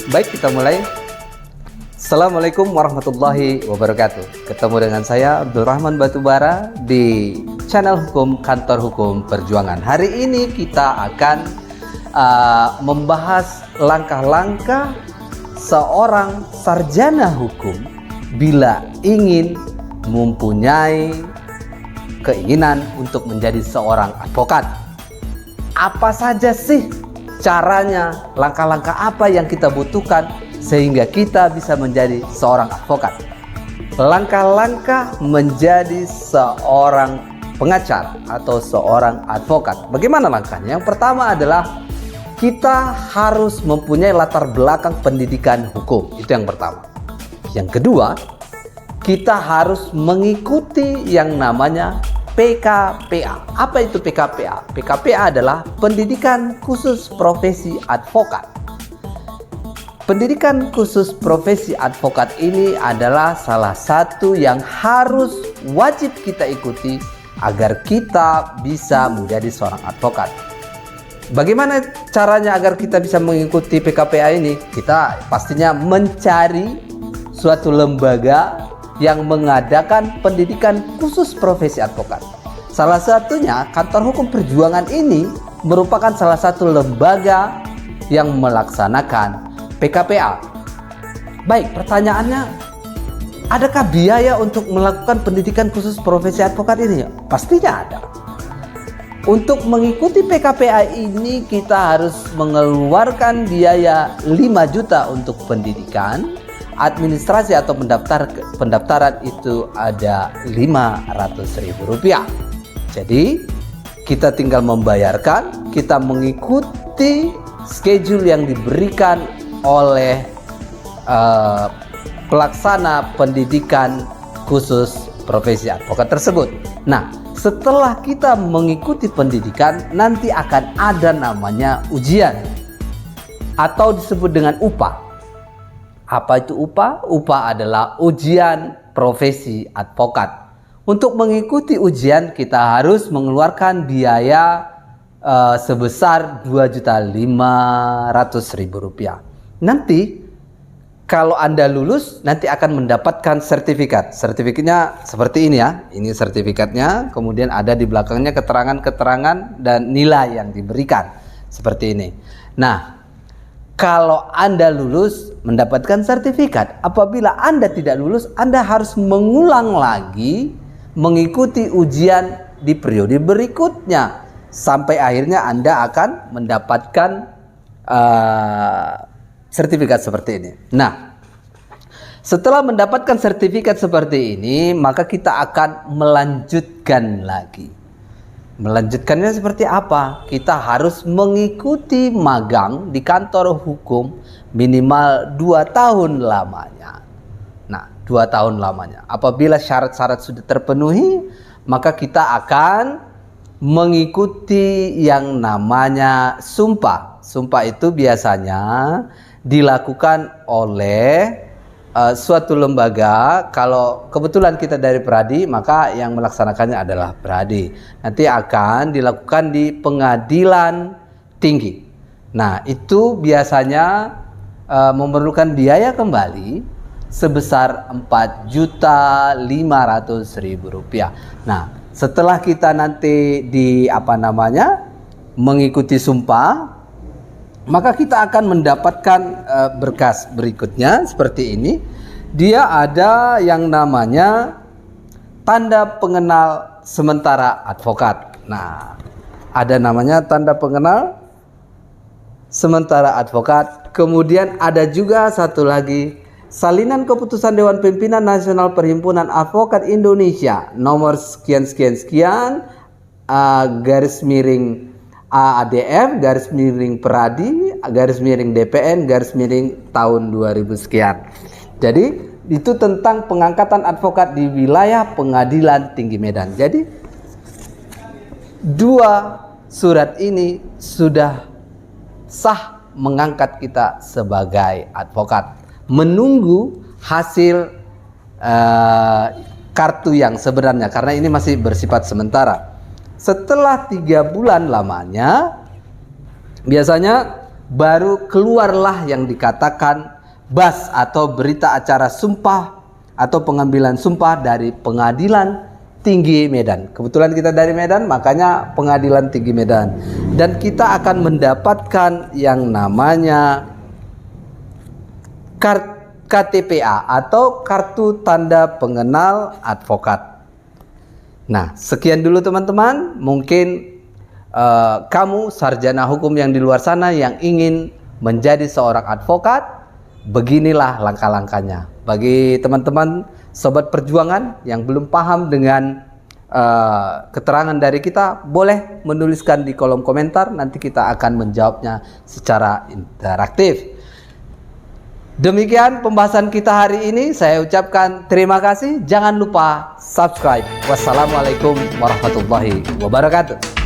Baik, kita mulai. Assalamualaikum warahmatullahi wabarakatuh. Ketemu dengan saya Abdurrahman Batubara di channel Hukum Kantor Hukum Perjuangan. Hari ini kita akan membahas langkah-langkah seorang sarjana hukum bila ingin mempunyai keinginan untuk menjadi seorang advokat. Apa saja sih caranya, langkah-langkah apa yang kita butuhkan sehingga kita bisa menjadi seorang advokat? Langkah-langkah menjadi seorang pengacara atau seorang advokat. Bagaimana langkahnya? Yang pertama adalah kita harus mempunyai latar belakang pendidikan hukum. Itu yang pertama. Yang kedua, kita harus mengikuti yang namanya PKPA. Apa itu PKPA? PKPA adalah Pendidikan Khusus Profesi Advokat. Pendidikan khusus profesi advokat ini adalah salah satu yang harus wajib kita ikuti agar kita bisa menjadi seorang advokat. Bagaimana caranya agar kita bisa mengikuti PKPA ini? Kita pastinya mencari suatu lembaga yang mengadakan pendidikan khusus profesi advokat. Salah satunya Kantor Hukum Perjuangan ini merupakan salah satu lembaga yang melaksanakan PKPA. Baik, pertanyaannya, adakah biaya untuk melakukan pendidikan khusus profesi advokat ini? Pastinya ada. Untuk mengikuti PKPA ini kita harus mengeluarkan biaya 5 juta untuk pendidikan. Administrasi atau pendaftaran itu ada Rp500.000. Jadi kita tinggal membayarkan, kita mengikuti schedule yang diberikan oleh pelaksana pendidikan khusus profesi advokat tersebut. Nah, setelah kita mengikuti pendidikan, nanti akan ada namanya ujian atau disebut dengan UPA. Apa itu UPA? UPA adalah ujian profesi advokat. Untuk mengikuti ujian kita harus mengeluarkan biaya sebesar Rp2.500.000. Nanti kalau Anda lulus, nanti akan mendapatkan sertifikat. Sertifikatnya seperti ini ya. Ini sertifikatnya, kemudian ada di belakangnya keterangan-keterangan dan nilai yang diberikan. Seperti ini. Nah, kalau Anda lulus mendapatkan sertifikat. Apabila Anda tidak lulus, Anda harus mengulang lagi mengikuti ujian di periode berikutnya sampai akhirnya Anda akan mendapatkan sertifikat seperti ini. Nah, setelah mendapatkan sertifikat seperti ini, maka kita akan melanjutkan lagi. Melanjutkannya seperti apa? Kita harus mengikuti magang di kantor hukum minimal 2 tahun lamanya. Nah, 2 tahun lamanya. Apabila syarat-syarat sudah terpenuhi, maka kita akan mengikuti yang namanya sumpah. Sumpah itu biasanya dilakukan oleh suatu lembaga. Kalau kebetulan kita dari Pradi, maka yang melaksanakannya adalah Pradi. Nanti akan dilakukan di pengadilan tinggi. Nah, itu biasanya memerlukan biaya kembali sebesar Rp4.500.000. Nah, setelah kita nanti mengikuti sumpah, maka kita akan mendapatkan berkas berikutnya seperti ini. Dia ada yang namanya tanda pengenal sementara advokat. Nah, ada namanya tanda pengenal sementara advokat. Kemudian ada juga satu lagi, salinan keputusan Dewan Pimpinan Nasional Perhimpunan Advokat Indonesia nomor sekian-sekian-sekian garis miring AADF garis miring Pradi garis miring DPN garis miring tahun 2000 sekian. Jadi itu tentang pengangkatan advokat di wilayah Pengadilan Tinggi Medan. Jadi 2 surat ini sudah sah mengangkat kita sebagai advokat. Menunggu hasil kartu yang sebenarnya, karena ini masih bersifat sementara. Setelah 3 bulan lamanya, biasanya baru keluarlah yang dikatakan BAS atau berita acara sumpah atau pengambilan sumpah dari Pengadilan Tinggi Medan. Kebetulan kita dari Medan, makanya Pengadilan Tinggi Medan. Dan kita akan mendapatkan yang namanya KTPA atau Kartu Tanda Pengenal Advokat. Nah, sekian dulu teman-teman. Mungkin kamu sarjana hukum yang di luar sana yang ingin menjadi seorang advokat, beginilah langkah-langkahnya. Bagi teman-teman sobat perjuangan yang belum paham dengan keterangan dari kita, boleh menuliskan di kolom komentar, nanti kita akan menjawabnya secara interaktif. Demikian pembahasan kita hari ini. Saya ucapkan terima kasih. Jangan lupa subscribe. Wassalamualaikum warahmatullahi wabarakatuh.